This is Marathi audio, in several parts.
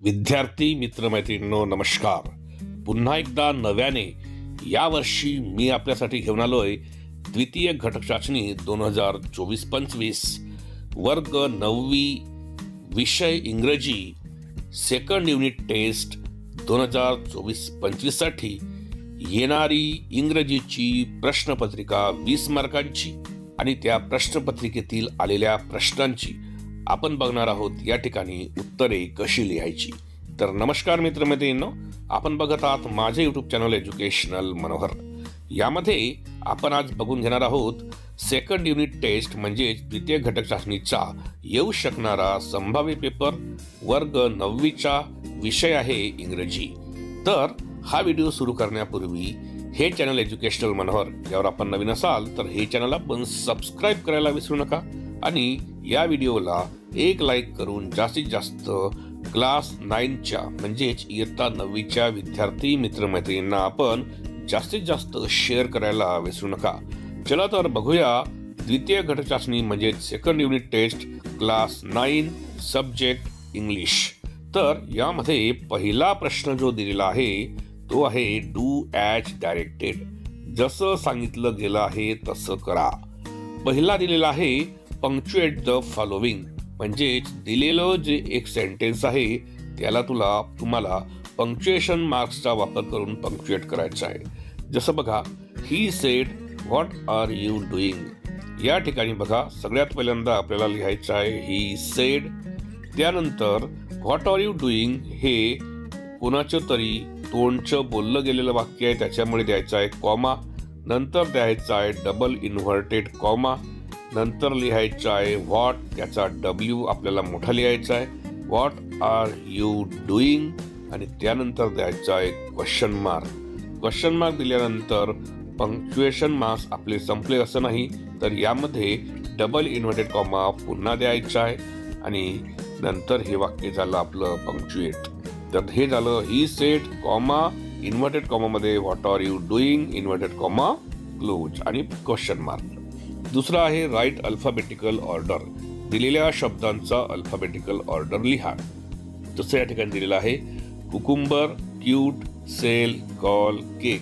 विद्यार्थी मित्रमैत्रिणींनो नमस्कार. पुन्हा एकदा नव्याने यावर्षी मी आपल्यासाठी घेऊन आलोय द्वितीय घटक चाचणी 2024-25 वर्ग 9वी विषय इंग्रजी सेकंड युनिट टेस्ट 2024-25 साठी येणारी इंग्रजीची प्रश्नपत्रिका 20 मार्कांची आणि त्या प्रश्नपत्रिकेतील आलेल्या प्रश्नांची आपण बघणार आहोत. या ठिकाणी उत्तरे कशी लिहायची. तर नमस्कार मित्रमैत्रिणींनो, आपण बघत आहात माझे यूट्यूब चॅनल एज्युकेशनल मनोहर. यामध्ये आपण आज बघून घेणार आहोत सेकंड युनिट टेस्ट म्हणजे द्वितीय घटक चाचणीचा येऊ शकणारा संभाव्य पेपर. वर्ग 9वीचा विषय आहे इंग्रजी. तर हा व्हिडिओ सुरू करण्यापूर्वी हे चॅनल एज्युकेशनल मनोहर यावर आपण नवीन असाल तर हे चॅनल आपण सबस्क्राईब करायला विसरू नका आणि या व्हिडिओला एक लाईक करून जास्तीत जास्त क्लास 9च्या म्हणजेच इयत्ता 9वीच्या विद्यार्थी मित्रमैत्रिणींना आपण जास्तीत जास्त शेअर करायला विसरू नका. चला तर बघूया द्वितीय घटक चाचणी म्हणजे second unit test class 9 subject English. तर यामध्ये पहिला प्रश्न जो दिलेला आहे तो आहे डू ॲज डायरेक्टेड. जसं सांगितलं गेलं आहे तसं करा. पहिला दिलेला आहे पंक्च्युएट द फॉलोविंग म्हणजे दिलेलं जे एक सेंटेन्स आहे त्याला तुम्हाला पंक्च्युएशन मार्क्सचा वापर करून पंक्च्युएट करायचं आहे. जसं बघा, he said what are you doing. या ठिकाणी बघा, सगळ्यात पहिल्यांदा आपल्याला लिहायचं आहे ही सेड. त्यानंतर व्हॉट आर यू डुईंग हे कोणाचं तरी तोंडचं बोललं गेलेलं वाक्य आहे त्याच्यामुळे द्यायचं आहे कॉमा. नंतर द्यायचा आहे डबल इन्व्हर्टेड कॉमा. नंतर लिहायचं आहे व्हॉट, त्याचा डब्ल्यू आपल्याला मोठा लिहायचा आहे. व्हॉट आर यू डुईंग आणि त्यानंतर द्यायचा आहे क्वेश्चन मार्क. क्वेश्चन मार्क दिल्यानंतर पंक्च्युएशन मार्क्स आपले संपले असं नाही, तर यामध्ये डबल इन्व्हर्टेड कॉमा पुन्हा द्यायचा आहे आणि नंतर हे वाक्य झालं आपलं पंक्च्युएट. तर हे झालं ही सेड कॉमा इन्व्हर्टेड कॉमा मध्ये what are you doing inverted comma close आणि क्वेश्चन मार्क. दुसरा आहे राईट अल्फाबेटिकल ऑर्डर. दिलेल्या शब्दांचा अल्फाबेटिकल ऑर्डर लिहा. जसं या ठिकाणी दिलेलं आहे cucumber, cute, cell, call, cake.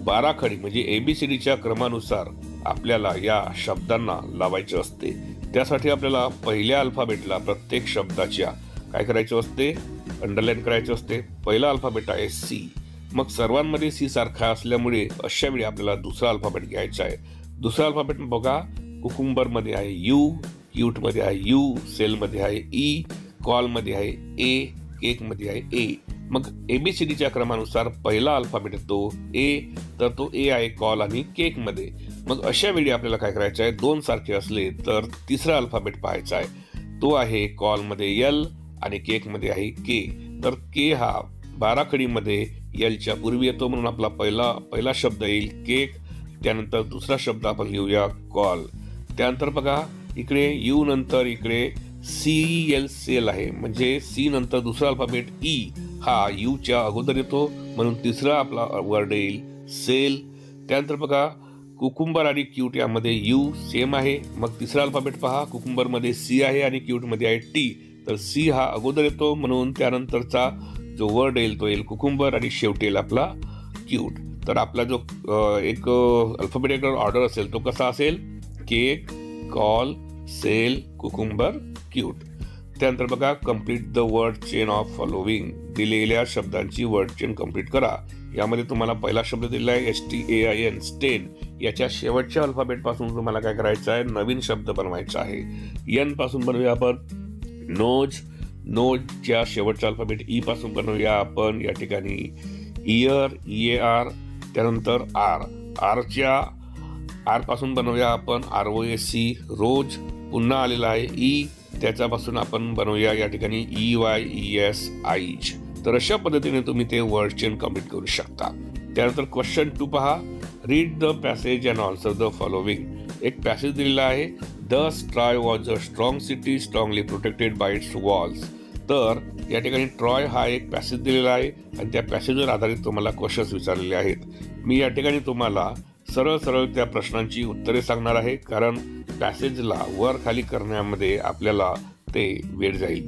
12 खडी म्हणजे ABCDच्या क्रमानुसार आपल्याला या शब्दांना लावायचे असते. त्यासाठी आपल्याला पहिल्या अल्फाबेटला प्रत्येक शब्दाच्या काय करायचे असते, अंडरलाईन करायचे असते. पहिला अल्फाबेट आहे C. मग सर्वांमध्ये C सारखा असल्यामुळे अशा वेळी आपल्याला दुसरा अल्फाबेट घ्यायचा आहे. दुसरा अल्फाबेट बघा, कुकुंबर मध्ये आहे U, क्यूट मध्ये आहे U, सेल मध्ये आहे E, कॉल मध्ये आहे A, केक मध्ये आहे A. मग ABCDच्या क्रमानुसार पहिला अल्फाबेट तो A, तर तो A आहे कॉल आणि केक मध्ये. मग अशा वेळी आपल्याला काय करायचं आहे, दोन सारखे असले तर तिसरा अल्फाबेट पाहायचा आहे. तो आहे कॉल मध्ये L आणि केक मध्ये आहे K. तर K हा 12 खडीमध्ये L च्या पूर्वी येतो म्हणून आपला पहिला शब्द येईल केक. त्यानंतर दुसरा शब्द आपण लिहूया कॉल. त्यानंतर बघा इकडे U नंतर इकडे CL सेल आहे म्हणजे C नंतर दुसरा अल्फाबेट E हा U च्या अगोदर येतो म्हणून तिसरा आपला वर्ड येईल सेल. त्यानंतर बघा कुकुंबर आणि क्यूट यामध्ये U सेम आहे. मग तिसरा अल्फाबेट पहा, कुकुंबर मध्ये C आहे आणि क्यूट मध्ये आहे T. तर C हा अगोदर येतो म्हणून त्यानंतरचा जो वर्ड येईल तो येईल कुकुंबर आणि शेवटी येईल आपला क्यूट. तर आपला जो एक अल्फाबेटिकल ऑर्डर असेल तो कसा असेल, cake, call, cell, cucumber, cute. त्यानंतर बघा complete the word chain of following. दिलेल्या शब्दांची वर्ड चेन कम्प्लीट करा. यामध्ये तुम्हाला पहिला शब्द दिलेला आहे STAIN स्टेन. याच्या शेवटच्या अल्फाबेट पासून तुम्हाला काय करायचं आहे, नवीन शब्द बनवायचा आहे. N पासून बनवूया आपण नोज. नोजच्या शेवटचा अल्फाबेट E पासून बनवूया आपण या ठिकाणी इयर EAR. त्यानंतर R पासून बनवूया आपण ROAC रोज. पुन्हा आलेला आहे E, त्याच्यापासून आपण बनवूया या ठिकाणी EYES आईज. तर अशा पद्धतीने तुम्ही ते वर्ड चेन कम्प्लीट करू शकता. त्यानंतर क्वेश्चन 2 पहा, read the passage and answer the following. एक पॅसेज दिलेला आहे, दस Troy was a strong city strongly protected by it's walls. तर या ठिकाणी ट्रॉय हा एक पॅसेज दिलेला आहे आणि त्या पॅसेजवर आधारित तुम्हाला क्वेश्चन्स विचारलेले आहेत. मी या ठिकाणी तुम्हाला सरळ त्या प्रश्नांची उत्तरे सांगणार आहे कारण पॅसेजला वर खाली करण्यामध्ये आपल्याला ते वेळ जाईल.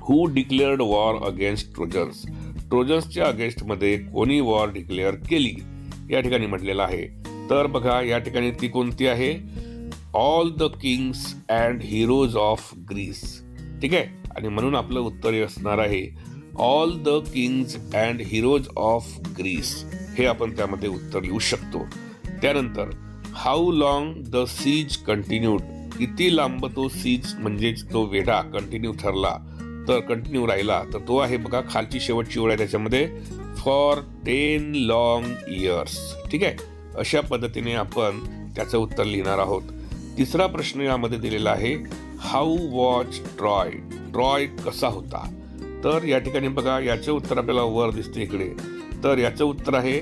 हू डिक्लेअर्ड वॉर अगेन्स्ट ट्रोजन्स. ट्रोजन्सच्या अगेन्स्टमध्ये कोणी वॉर डिक्लेअर केली या ठिकाणी म्हटलेलं आहे. तर बघा या ठिकाणी ती कोणती आहे? All the kings and heroes of Greece. ठीक आहे, आणि म्हणून आपलं उत्तर असणार आहे all the kings and heroes of Greece. हे आपण त्यामध्ये उत्तर लिहू शकतो. त्यानंतर how long the siege continued. किती लांब तो सीज म्हणजेच तो वेढा कंटिन्यू ठरला, तर कंटिन्यू राहिला, तर तो आहे बघा खालची शेवटची ओळ आहे त्याच्यामध्ये फॉर 10 लॉंग इयर्स. ठीक आहे, अशा पद्धतीने आपण त्याचं उत्तर लिहिणार आहोत. तिसरा प्रश्न यामध्ये दिलेला आहे हाऊ वॉज ट्रॉय. ट्रॉय कसा होता? तर या ठिकाणी बघा याचं उत्तर आपल्याला वर दिसते इकडे. तर याचं उत्तर आहे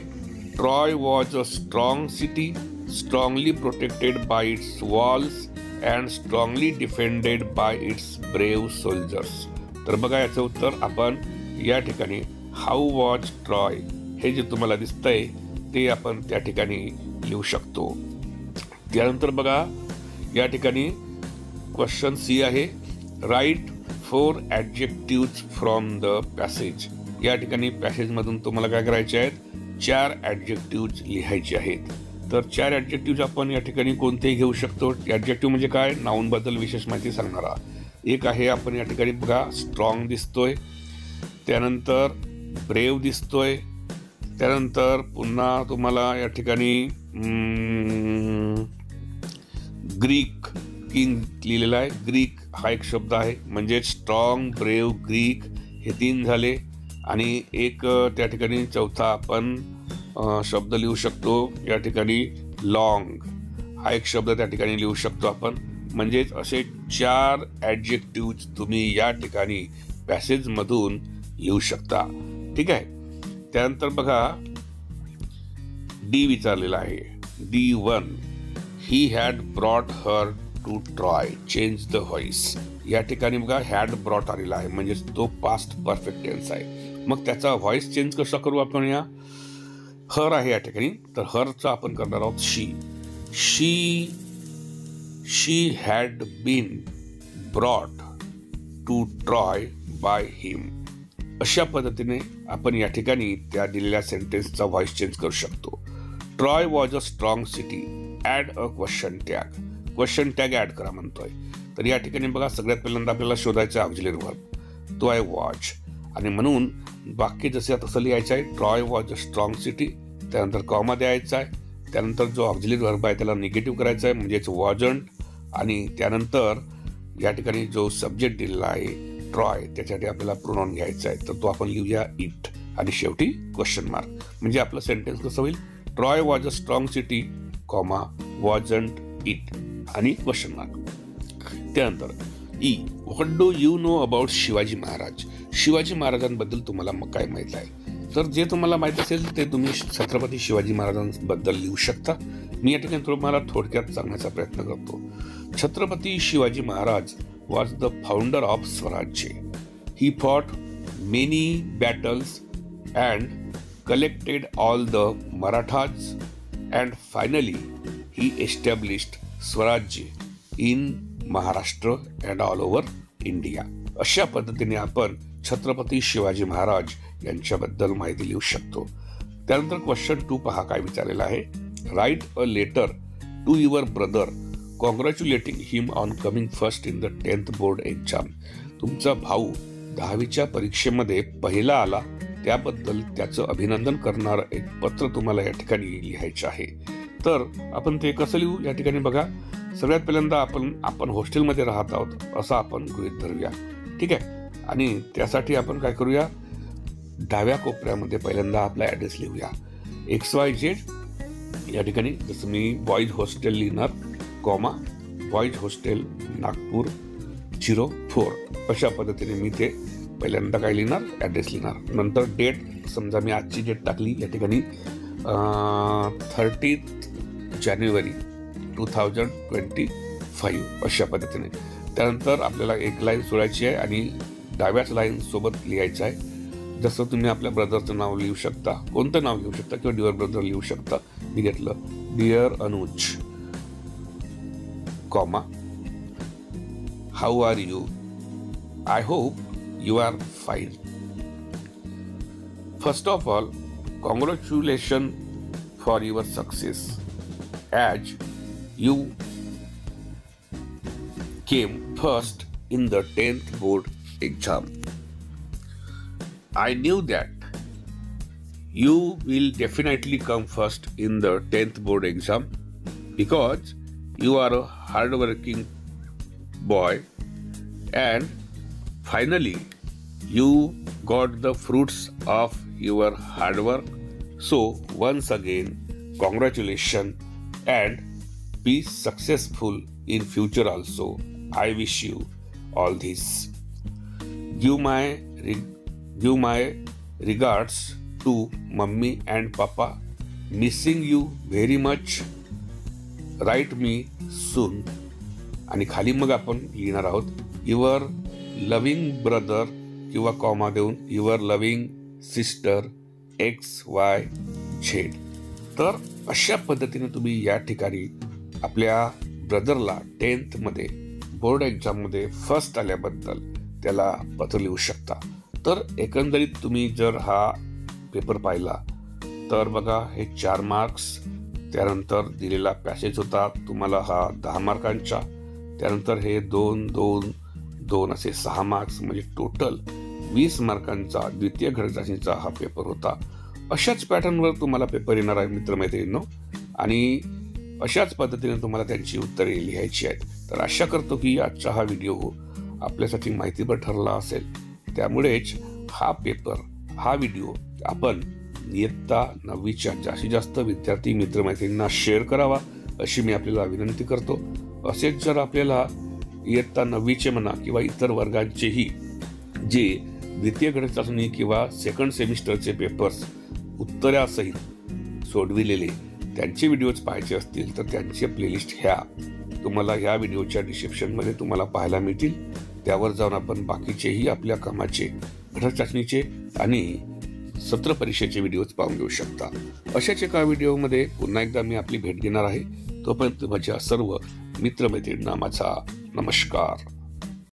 Troy was a strong city, strongly protected by it's walls and strongly defended bye it's brave soldiers. तर बघा याचं उत्तर आपण या ठिकाणी हाऊ वॉज ट्रॉय हे जे तुम्हाला दिसतंय ते आपण त्या ठिकाणी लिहू शकतो. त्यानंतर बघा या ठिकाणी क्वेश्चन सी आहे write 4 adjectives from the passage. या ठिकाणी पॅसेजमधून तुम्हाला काय करायचे आहेत? 4 ॲडजेक्टिव्ज लिहायचे आहेत. तर 4 ॲडजेक्टिव्ज आपण या ठिकाणी कोणतेही घेऊ शकतो. ॲडजेक्टिव्ह म्हणजे काय? नाउन बद्दल विशेष माहिती सांगणारा. एक आहे आपण या ठिकाणी बघा स्ट्रॉंग दिसतोय, त्यानंतर ब्रेव दिसतोय, त्यानंतर पुन्हा तुम्हाला या ठिकाणी ग्रीक किंग लिहिलेला आहे. ग्रीक हा एक शब्द आहे, म्हणजे स्ट्रॉंग, ब्रेव, ग्रीक हे 3 झाले. आणि एक त्या ठिकाणी चौथा आपण शब्द लिहू शकतो या ठिकाणी लॉंग हा एक शब्द त्या ठिकाणी लिहू शकतो आपण. म्हणजेच असे 4 ॲडजेक्टिव्ज तुम्ही या ठिकाणी पॅसेजमधून लिहू शकता. ठीक आहे, त्यानंतर बघा डी विचारलेला आहे. D1 he had brought her to Troy, change the voice. या ठिकाणी बघा हॅड ब्रॉट आलेला आहे, म्हणजे तो पास्ट परफेक्ट टेन्स आहे. मग त्याचा व्हॉइस चेंज कसा करू आपण? या हर आहे या ठिकाणी, तर हरचा आपण करणार आहोत she. She had been brought to Troy by him. अशा पद्धतीने आपण या ठिकाणी त्या दिलेल्या सेंटेन्सचा व्हॉइस चेंज करू शकतो. Troy was a strong city, add a question tag. Question tag add करा म्हणतोय. तर या ठिकाणी बघा सगळ्यात पहिल्यांदा आपल्याला शोधायचा ऑक्झिलरी वर्ब, तो आहे वॉच. आणि म्हणून वाक्य जसे तसं लिहायचं आहे. Troy was a strong city, त्यानंतर कॉमा द्यायचा आहे, त्यानंतर जो ऑक्झिलरी वर्ब आहे त्याला निगेटिव्ह करायचा आहे म्हणजेच वॉजंट, आणि त्यानंतर या ठिकाणी जो सब्जेक्ट दिलेला आहे ट्रॉय त्याच्यासाठी आपल्याला प्रोनाउन घ्यायचा आहे, तर तो आपण लिहूया इट, आणि शेवटी क्वेश्चन मार्क. म्हणजे आपलं सेंटेन्स कसं होईल? Troy was a strong city, comma wasn't it आणि क्वेश्चन मार्क. त्यानंतर E what do you know about Shivaji Maharaj. Shivaji महाराजांबद्दल तुम्हाला मग काय माहित आहे? तर जे तुम्हाला माहित असेल ते तुम्ही छत्रपती शिवाजी महाराजांबद्दल लिहू शकता. मी या ठिकाणी तुम्हाला थोडक्यात सांगण्याचा प्रयत्न करतो. Chhatrapati Shivaji Maharaj was the founder of Swarajya. He fought many battles and collected all the Marathas and finally he established Swarajya in Maharashtra and all over India. अशा पद्धतीने आपण छत्रपती शिवाजी महाराज यांच्याबद्दल माहिती लिहू शकतो. त्यानंतर क्वेश्चन 2 पहा काय विचारलेला आहे. Write a letter to your brother congratulating him on coming first in the 10th board exam. तुमचा भाऊ 10वीच्या परीक्षेमध्ये पहिला आला त्याबद्दल त्याचं अभिनंदन करणारं एक पत्र तुम्हाला या ठिकाणी लिहायचं आहे. तर आपण ते कसं लिहू? या ठिकाणी बघा सगळ्यात पहिल्यांदा आपण हॉस्टेलमध्ये राहत आहोत असं आपण गृहीत धरूया. ठीक आहे, आणि त्यासाठी आपण काय करूया? डाव्या कोपऱ्यामध्ये पहिल्यांदा आपला ॲड्रेस लिहूया. XYZ या ठिकाणी जसं मी बॉईज हॉस्टेल लिहिणार, कॉमा बॉईज हॉस्टेल नागपूर 04. अशा पद्धतीने मी ते पहिल्यांदा काय लिहिणार? ॲड्रेस लिहिणार. नंतर डेट, समजा मी आजची डेट टाकली या ठिकाणी 30 जानेवारी 2025 अशा पद्धतीने. त्यानंतर आपल्याला एक लाईन सोडायची आहे आणि डाव्याच लाईन सोबत लिहायचं आहे. जसं तुम्ही आपल्या ब्रदरचं नाव लिहू शकता, कोणतं नाव लिहू शकता किंवा डिअर ब्रदर लिहू शकता. मी घेतलं dear Anuj, comma how are you, I hope you are fine. First of all, congratulations for your success as you came first in the 10th board exam. I knew that you will definitely come first in the 10th board exam because you are a hardworking boy and finally you got the fruits of your hard work. So once again, congratulations and be successful in future also. I wish you all this. Give my regards to mummy and papa. Missing you very much. Write me soon. आणि खाली मग आपण लिहिणार आहोत युअर लव्हिंग ब्रदर किंवा कॉमा देऊन युअर लव्हिंग सिस्टर XYZ. तर अशा पद्धतीने तुम्ही या ठिकाणी आपल्या ब्रदरला 10th मध्ये बोर्ड एक्झाम मध्ये फर्स्ट आल्याबद्दल त्याला पत्र लिहू शकता. तर एकंदरीत तुम्ही जर हा पेपर पाहिला तर बघा हे 4 मार्क्स, त्यानंतर दिलेला पॅसेज होता तुम्हाला हा 10 मार्कांचा, त्यानंतर हे 2, 2, 2 असे 6 मार्क्स म्हणजे टोटल 20 मार्कांचा द्वितीय घटक चाचणीचा हा पेपर होता. अशाच पॅटर्नवर तुम्हाला पेपर येणार आहे मित्रमैत्रिणींनो आणि अशाच पद्धतीने तुम्हाला त्यांची उत्तरे लिहायची आहेत. तर आशा करतो की आजचा हा व्हिडिओ आपल्यासाठी माहितीपर ठरला असेल. त्यामुळेच हा पेपर हा व्हिडिओ आपण इयत्ता 9वीच्या जास्तीत जास्त विद्यार्थी मित्रमैत्रिणींना शेअर करावा अशी मी आपल्याला विनंती करतो. असेच जर आपल्याला इयत्ता 9वीचे म्हणा किंवा इतर वर्गांचेही जे द्वितीय घटक चाचणी किंवा सेकंड सेमिस्टरचे पेपर्स उत्तरासहित सोडविलेले त्यांचे व्हिडिओज पाहायचे असतील तर त्यांचे प्लेलिस्ट तुम्हाला ह्या व्हिडिओच्या डिस्क्रिप्शनमध्ये तुम्हाला पाहायला मिळतील. त्यावर जाऊन आपण बाकीचेही आपल्या कामाचे घटक चाचणीचे आणि सत्र परीक्षेचे व्हिडिओज पाहून घेऊ शकता. अशाच एका व्हिडिओमध्ये पुन्हा एकदा मी आपली भेट घेणार आहे. तोपर्यंत माझ्या सर्व मित्रमैत्रिणींना माझा नमस्कार.